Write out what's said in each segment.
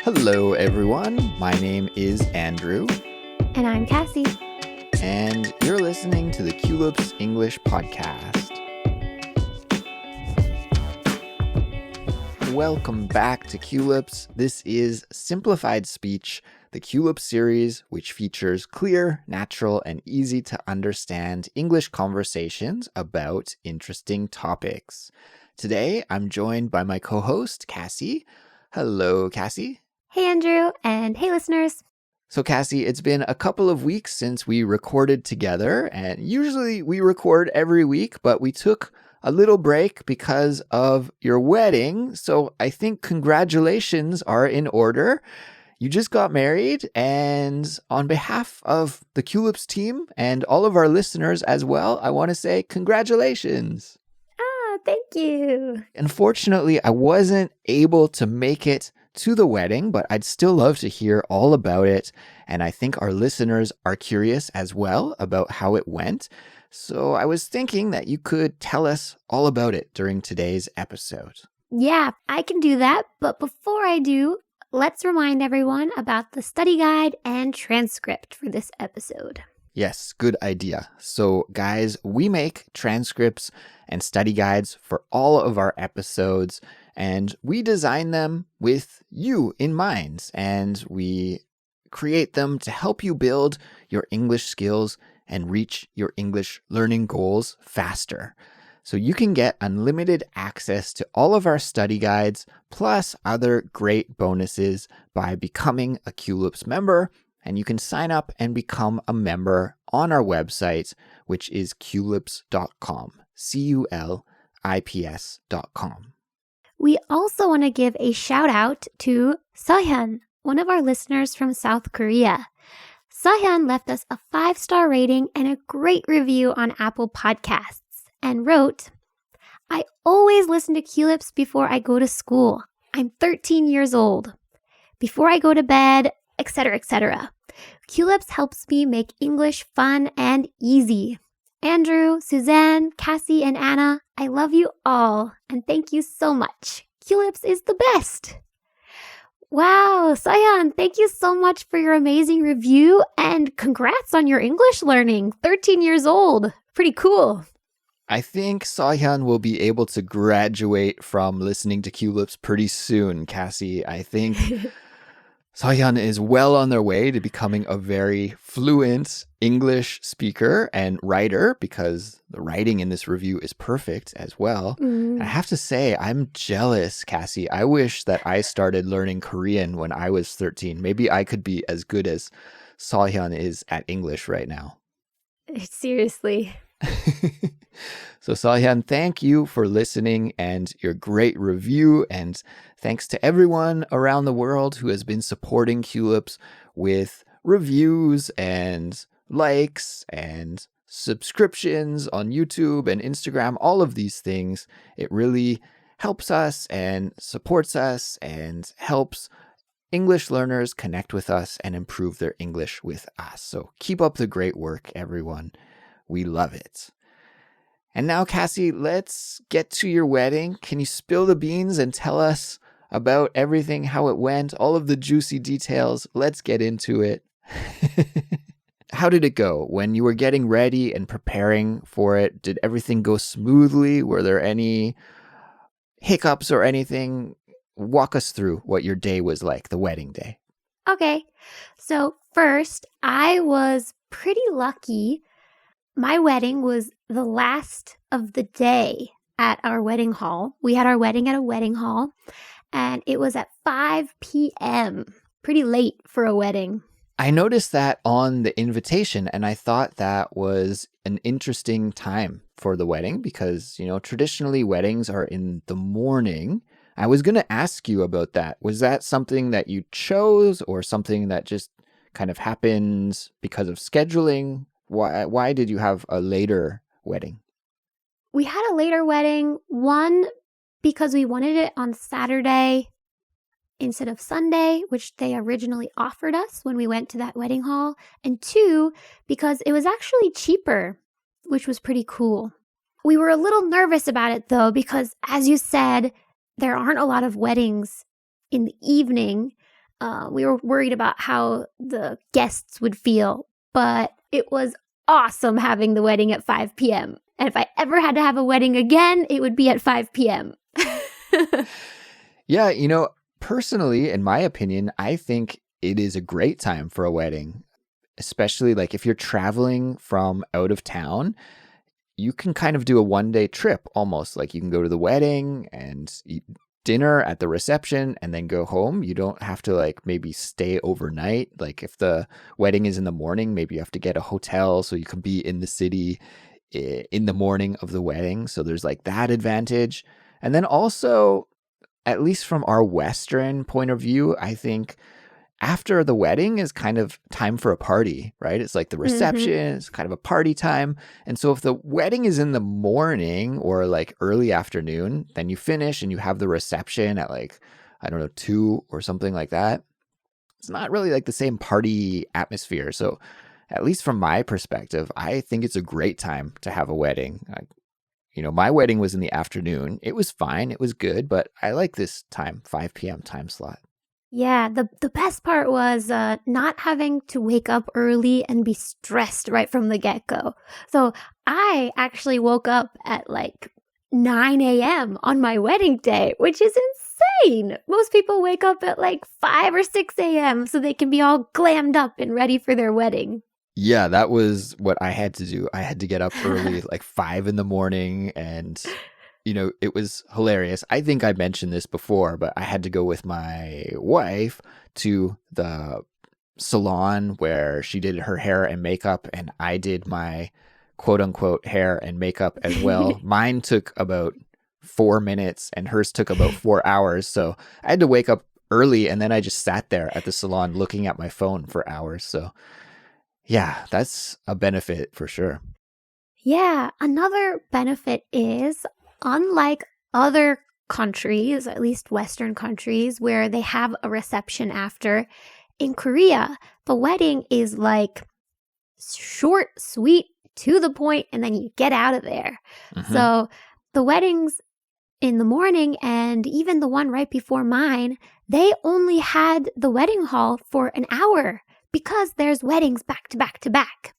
Hello, everyone. My name is Andrew. And I'm Kassy. And you're listening to the Culips English Podcast. Welcome back to Culips. This is Simplified Speech, the Culips series, which features clear, natural, and easy to understand English conversations about interesting topics. Today, I'm joined by my co-host, Kassy. Hello, Kassy. Hey, Andrew, and hey, listeners. So, Kassy, it's been a couple of weeks since we recorded together, and usually we record every week, but we took a little break because of your wedding, so I think congratulations are in order. You just got married, and on behalf of the Culips team and all of our listeners as well, I want to say congratulations. Thank you. Unfortunately, I wasn't able to make it to the wedding, but I'd still love to hear all about it. And I think our listeners are curious as well about how it went. So I was thinking that you could tell us all about it during today's episode. Yeah, I can do that. But before I do, let's remind everyone about the study guide and transcript for this episode. Yes, good idea. So guys, we make transcripts and study guides for all of our episodes, and we design them with you in mind, and we create them to help you build your English skills and reach your English learning goals faster. So you can get unlimited access to all of our study guides, plus other great bonuses by becoming a Culips member. And you can sign up and become a member on our website, which is culips.com, Culips.com. We also want to give a shout out to Seohyun, one of our listeners from South Korea. Seohyun left us a 5-star rating and a great review on Apple Podcasts and wrote, "I always listen to Culips before I go to school. I'm 13 years old. Before I go to bed, etc., etc. Culips helps me make English fun and easy. Andrew, Suzanne, Kassy, and Anna, I love you all, and thank you so much. Culips is the best." Wow, Seohyun, thank you so much for your amazing review, and congrats on your English learning. 13 years old. Pretty cool. I think Seohyun will be able to graduate from listening to Culips pretty soon, Kassy. I think Seohyun is well on their way to becoming a very fluent English speaker and writer, because the writing in this review is perfect as well. I have to say, I'm jealous, Kassy. I wish that I started learning Korean when I was 13. Maybe I could be as good as Seohyun is at English right now. Seriously. So Seohyun, thank you for listening and your great review, and thanks to everyone around the world who has been supporting Culips with reviews and likes and subscriptions on YouTube and Instagram, all of these things. It really helps us and supports us and helps English learners connect with us and improve their English with us. So keep up the great work, everyone. We love it. And now, Kassy, let's get to your wedding. Can you spill the beans and tell us about everything, how it went, all of the juicy details? Let's get into it. How did it go when you were getting ready and preparing for it? Did everything go smoothly? Were there any hiccups or anything? Walk us through what your day was like, the wedding day. Okay, so first, I was pretty lucky. My wedding was the last of the day at our wedding hall. We had our wedding at a wedding hall, and it was at 5 p.m. Pretty late for a wedding. I noticed that on the invitation, and I thought that was an interesting time for the wedding because, traditionally weddings are in the morning. I was going to ask you about that. Was that something that you chose or something that just kind of happened because of scheduling? Why did you have a later wedding? We had a later wedding, one, because we wanted it on Saturday instead of Sunday, which they originally offered us when we went to that wedding hall, and 2, because it was actually cheaper, which was pretty cool. We were a little nervous about it, though, because, as you said, there aren't a lot of weddings in the evening. we were worried about how the guests would feel, but it was awesome having the wedding at 5 p.m. And if I ever had to have a wedding again, it would be at 5 p.m. Yeah, personally, in my opinion, I think it is a great time for a wedding, especially like if you're traveling from out of town. You can kind of do a one-day trip almost. Like you can go to the wedding and eat dinner at the reception and then go home. You don't have to like maybe stay overnight. Like if the wedding is in the morning, maybe you have to get a hotel so you can be in the city in the morning of the wedding. So there's like that advantage. And then also, at least from our Western point of view, I think after the wedding is kind of time for a party, right? It's like the reception, it's kind of a party time. And so if the wedding is in the morning or like early afternoon, then you finish and you have the reception at like, I don't know, 2 or something like that. It's not really like the same party atmosphere. So at least from my perspective, I think it's a great time to have a wedding. My wedding was in the afternoon. It was fine. It was good, but I like this time, 5 p.m. time slot. Yeah, the best part was not having to wake up early and be stressed right from the get-go. So I actually woke up at like 9 a.m. on my wedding day, which is insane. Most people wake up at like 5 or 6 a.m. so they can be all glammed up and ready for their wedding. Yeah, that was what I had to do. I had to get up early, like 5 in the morning, and it was hilarious. I think I mentioned this before, but I had to go with my wife to the salon where she did her hair and makeup, and I did my quote unquote hair and makeup as well. Mine took about 4 minutes and hers took about 4 hours. So I had to wake up early, and then I just sat there at the salon looking at my phone for hours. So yeah, that's a benefit for sure. Yeah, another benefit is, unlike other countries, at least Western countries, where they have a reception after, in Korea, the wedding is like short, sweet, to the point, and then you get out of there. So the weddings in the morning and even the one right before mine, they only had the wedding hall for an hour because there's weddings back to back to back.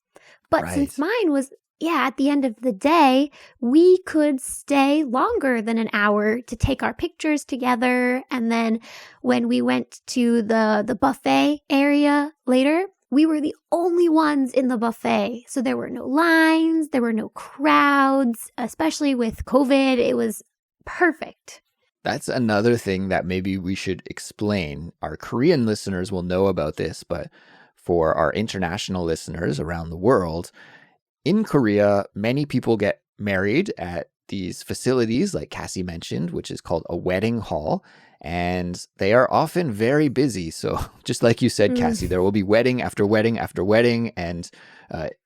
But since mine was at the end of the day, we could stay longer than an hour to take our pictures together. And then when we went to the buffet area later, we were the only ones in the buffet. So there were no lines, there were no crowds, especially with COVID. It was perfect. That's another thing that maybe we should explain. Our Korean listeners will know about this, but for our international listeners around the world, in Korea, many people get married at these facilities like Kassy mentioned, which is called a wedding hall, and they are often very busy. So just like you said, Kassy, there will be wedding after wedding after wedding, and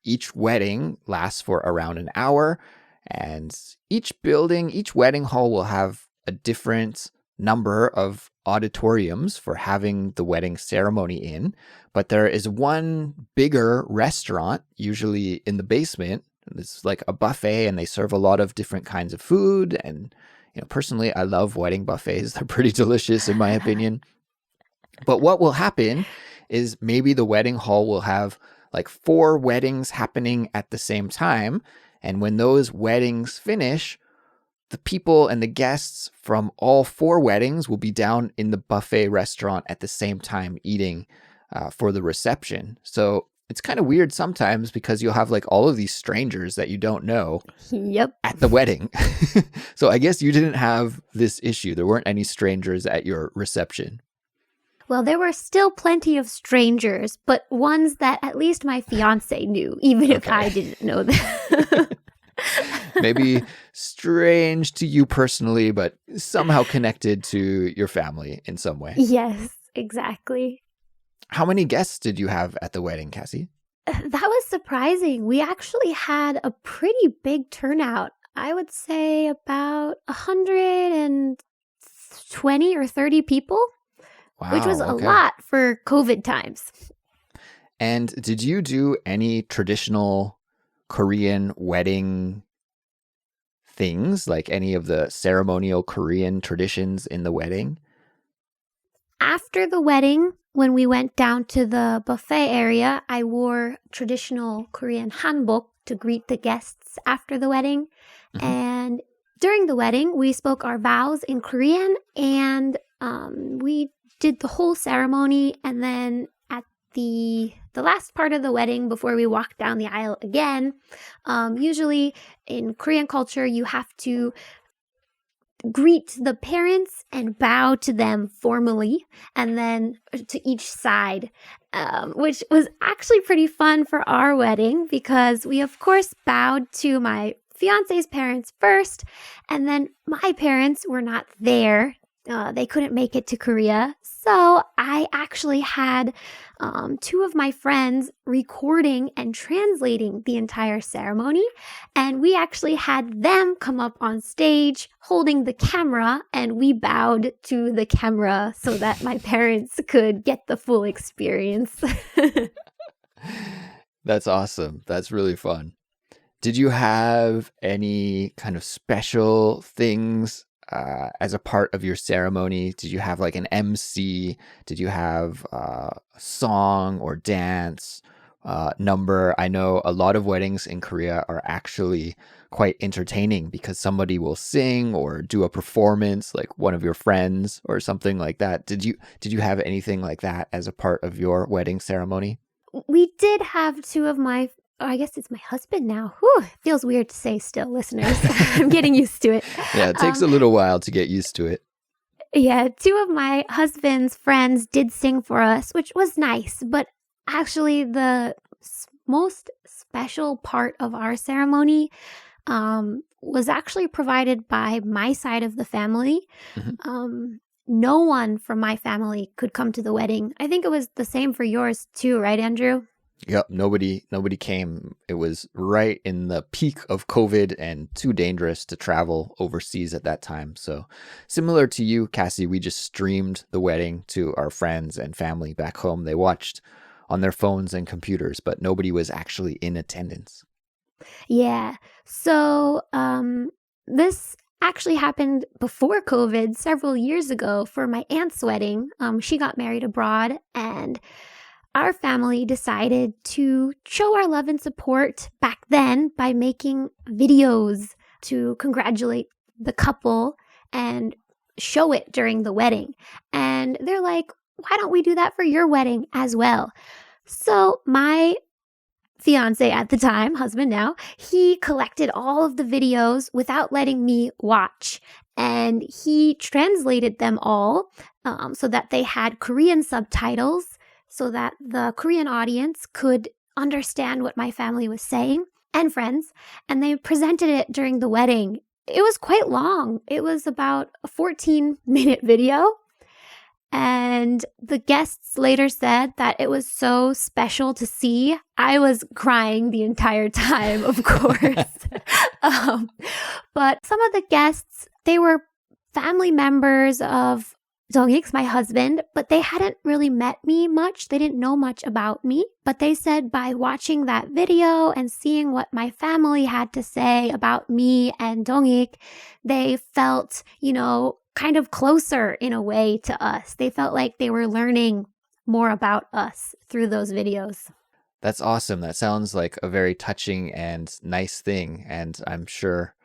each wedding lasts for around an hour, and each wedding hall will have a different number of auditoriums for having the wedding ceremony in, but there is one bigger restaurant, usually in the basement. It's like a buffet, and they serve a lot of different kinds of food. And personally, I love wedding buffets. They're pretty delicious in my opinion. But what will happen is maybe the wedding hall will have like 4 weddings happening at the same time, and when those weddings finish, the people and the guests from all 4 weddings will be down in the buffet restaurant at the same time eating for the reception. So it's kind of weird sometimes because you'll have like all of these strangers that you don't know at the wedding. So I guess you didn't have this issue. There weren't any strangers at your reception. Well, there were still plenty of strangers, but ones that at least my fiance knew, even if I didn't know them. Maybe strange to you personally, but somehow connected to your family in some way. Yes, exactly. How many guests did you have at the wedding, Kassy? That was surprising. We actually had a pretty big turnout. I would say about 120 or 30 people, which was a lot for COVID times. And did you do any traditional Korean wedding things, like any of the ceremonial Korean traditions in the wedding? After the wedding, when we went down to the buffet area, I wore traditional Korean hanbok to greet the guests after the wedding. And during the wedding, we spoke our vows in Korean, and we did the whole ceremony. And then at the last part of the wedding, before we walked down the aisle again, usually in Korean culture, you have to greet the parents and bow to them formally, and then to each side, which was actually pretty fun for our wedding because we, of course, bowed to my fiance's parents first, and then my parents were not there. They couldn't make it to Korea. So I actually had two of my friends recording and translating the entire ceremony. And we actually had them come up on stage holding the camera, and we bowed to the camera so that my parents could get the full experience. That's awesome. That's really fun. Did you have any kind of special things as a part of your ceremony? Did you have like an MC? Did you have a song or dance number? I know a lot of weddings in Korea are actually quite entertaining because somebody will sing or do a performance, like one of your friends or something like that. Did you have anything like that as a part of your wedding ceremony? We did have two of my I guess it's my husband now. Whew, it feels weird to say still, listeners. I'm getting used to it. Yeah, it takes a little while to get used to it. Yeah, two of my husband's friends did sing for us, which was nice. But actually, the most special part of our ceremony was actually provided by my side of the family. No one from my family could come to the wedding. I think it was the same for yours too, right, Andrew? Yep, nobody came. It was right in the peak of COVID and too dangerous to travel overseas at that time. So similar to you, Kassy, we just streamed the wedding to our friends and family back home. They watched on their phones and computers, but nobody was actually in attendance. Yeah. So this actually happened before COVID several years ago for my aunt's wedding. She got married abroad, and our family decided to show our love and support back then by making videos to congratulate the couple and show it during the wedding. And they're like, why don't we do that for your wedding as well? So my fiance at the time, husband now, he collected all of the videos without letting me watch. And he translated them all so that they had Korean subtitles, so that the Korean audience could understand what my family was saying and friends. And they presented it during the wedding. It was quite long. It was about a 14-minute video. And the guests later said that it was so special to see. I was crying the entire time, of course. But some of the guests, they were family members of Jongik, my husband, but they hadn't really met me much. They didn't know much about me. But they said by watching that video and seeing what my family had to say about me and Jongik, they felt, kind of closer in a way to us. They felt like they were learning more about us through those videos. That's awesome. That sounds like a very touching and nice thing. And I'm sure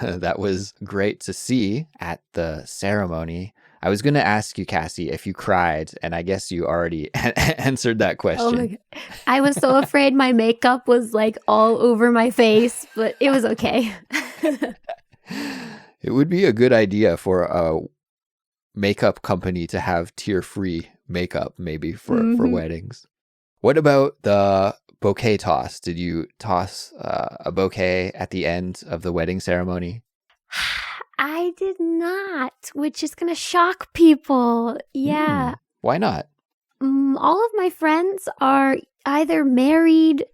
that was great to see at the ceremony. I was going to ask you, Kassy, if you cried, and I guess you already answered that question. Oh my God. I was so afraid my makeup was like all over my face, but it was okay. It would be a good idea for a makeup company to have tear-free makeup, maybe for weddings. What about the bouquet toss? Did you toss a bouquet at the end of the wedding ceremony? I did not, which is going to shock people. Yeah. Why not? All of my friends are either married,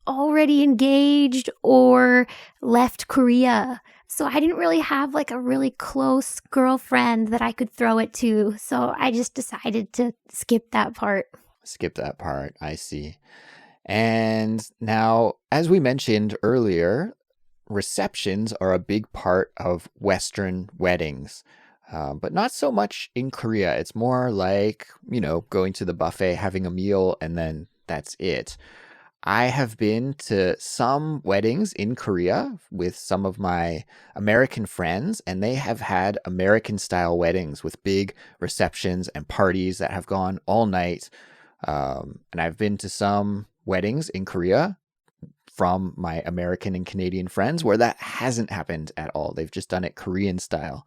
already engaged, or left Korea. So I didn't really have like a really close girlfriend that I could throw it to. So I just decided to skip that part. Skip that part. I see. And now, as we mentioned earlier, receptions are a big part of Western weddings. but not so much in Korea. It's more like, going to the buffet, having a meal, and then that's it. I have been to some weddings in Korea with some of my American friends, and they have had American style weddings with big receptions and parties that have gone all night. And I've been to some weddings in Korea from my American and Canadian friends where that hasn't happened at all. They've just done it Korean style.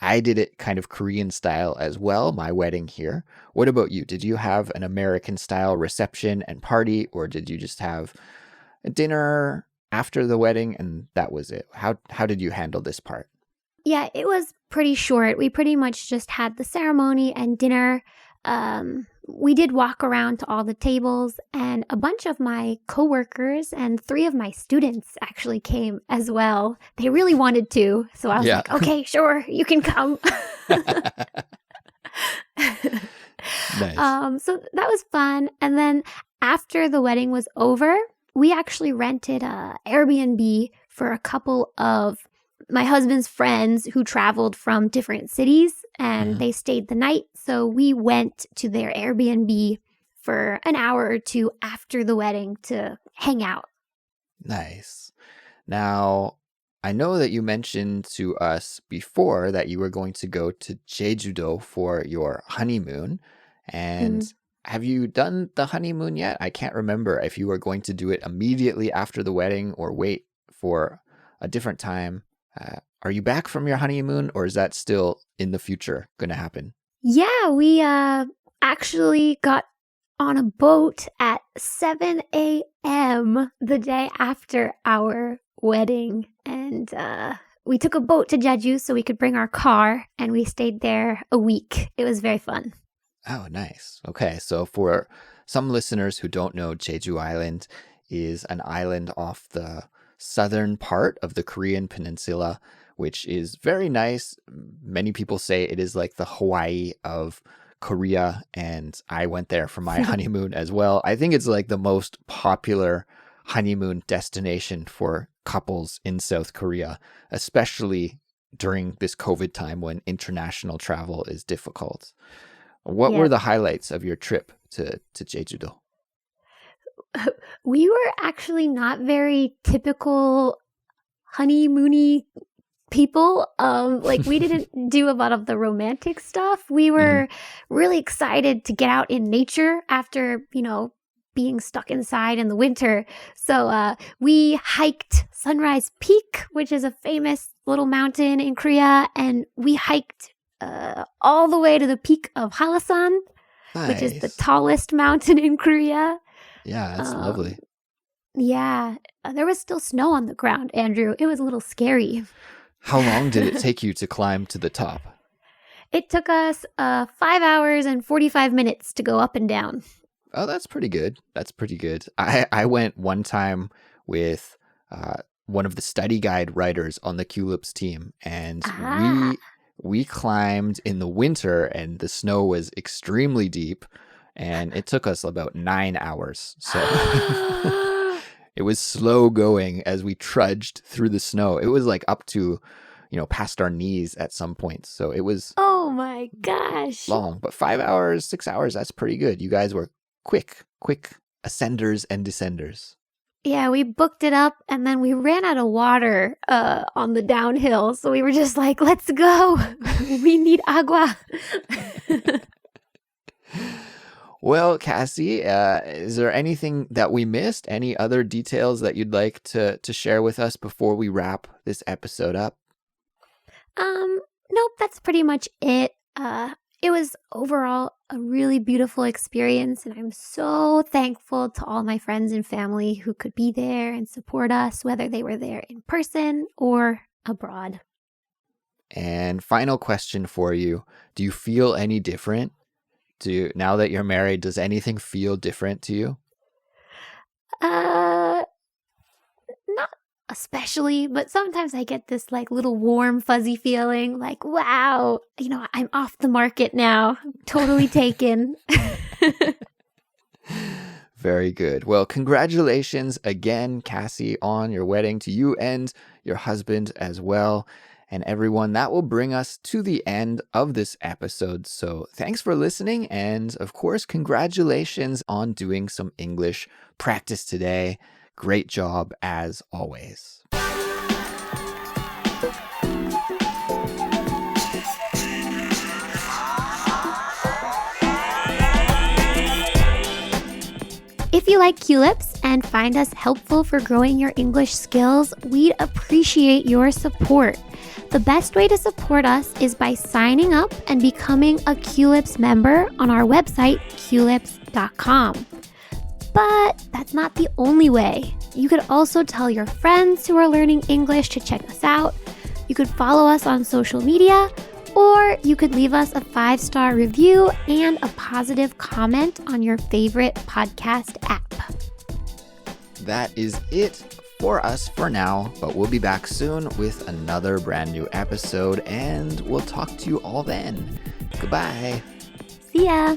I did it kind of Korean style as well, my wedding here. What about you? Did you have an American style reception and party, or did you just have a dinner after the wedding and that was it? How did you handle this part? Yeah, it was pretty short. We pretty much just had the ceremony and dinner. We did walk around to all the tables, and a bunch of my coworkers and 3 of my students actually came as well. They really wanted to, so I was like, okay, sure, you can come. Nice. So that was fun. And then after the wedding was over, we actually rented a Airbnb for a couple of my husband's friends who traveled from different cities, and they stayed the night. So we went to their Airbnb for an hour or 2 after the wedding to hang out. Nice. Now, I know that you mentioned to us before that you were going to go to Jeju-do for your honeymoon. And have you done the honeymoon yet? I can't remember if you were going to do it immediately after the wedding or wait for a different time. Are you back from your honeymoon, or is that still in the future going to happen? Yeah, we actually got on a boat at 7 a.m. the day after our wedding. And we took a boat to Jeju so we could bring our car, and we stayed there a week. It was very fun. Oh, nice. Okay, so for some listeners who don't know, Jeju Island is an island off the southern part of the Korean peninsula, which is very nice. Many people say it is like the Hawaii of Korea, and I went there for my honeymoon as well. I think it's like the most popular honeymoon destination for couples in South Korea, especially during this COVID time when international travel is difficult. What were the highlights of your trip to Jeju-do? We were actually not very typical honeymoony people. We didn't do a lot of the romantic stuff. We were really excited to get out in nature after, being stuck inside in the winter. So we hiked Sunrise Peak, which is a famous little mountain in Korea, and we hiked all the way to the peak of Hallasan, which is the tallest mountain in Korea. Yeah, that's lovely. Yeah, there was still snow on the ground, Andrew. It was a little scary. How long did it take you to climb to the top? It took us 5 hours and 45 minutes to go up and down. Oh, that's pretty good. That's pretty good. I went one time with one of the study guide writers on the Culips team, and we climbed in the winter, and the snow was extremely deep, and it took us about 9 hours. So it was slow going as we trudged through the snow. It was like up to, past our knees at some points. So it was oh my gosh, long, but 5 hours, 6 hours, that's pretty good. You guys were quick ascenders and descenders. Yeah, we booked it up, and then we ran out of water on the downhill. So we were just like, let's go. We need agua. Well, Kassy, is there anything that we missed? Any other details that you'd like to share with us before we wrap this episode up? Nope, that's pretty much it. It was overall a really beautiful experience, and I'm so thankful to all my friends and family who could be there and support us, whether they were there in person or abroad. And final question for you. Do you feel any different? Now that you're married, does anything feel different to you? Not especially, but sometimes I get this little warm, fuzzy feeling like, wow, I'm off the market now. I'm totally taken. Very good. Well, congratulations again, Kassy, on your wedding, to you and your husband as well. And everyone, that will bring us to the end of this episode. So thanks for listening. And of course, congratulations on doing some English practice today. Great job as always. If you like Culips and find us helpful for growing your English skills, we'd appreciate your support. The best way to support us is by signing up and becoming a Culips member on our website, culips.com. But that's not the only way. You could also tell your friends who are learning English to check us out. You could follow us on social media, or you could leave us a 5-star review and a positive comment on your favorite podcast app. That is it for us for now, but we'll be back soon with another brand new episode, and we'll talk to you all then. Goodbye. See ya!